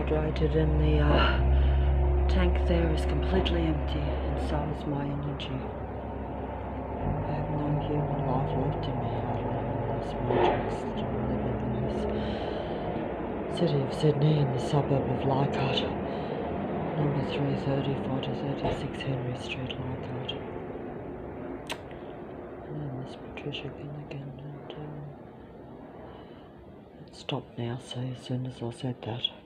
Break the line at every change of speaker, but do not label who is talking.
dehydrated and the tank there is completely empty, and so is my energy. I have no human life left in me hardly in this matrix that I live in this city of Sydney in the suburb of Leichhardt, number 334 to 36 Henry Street, Leichhardt. And then Miss Patricia Kinnigan, and it stopped now, so as soon as I said that.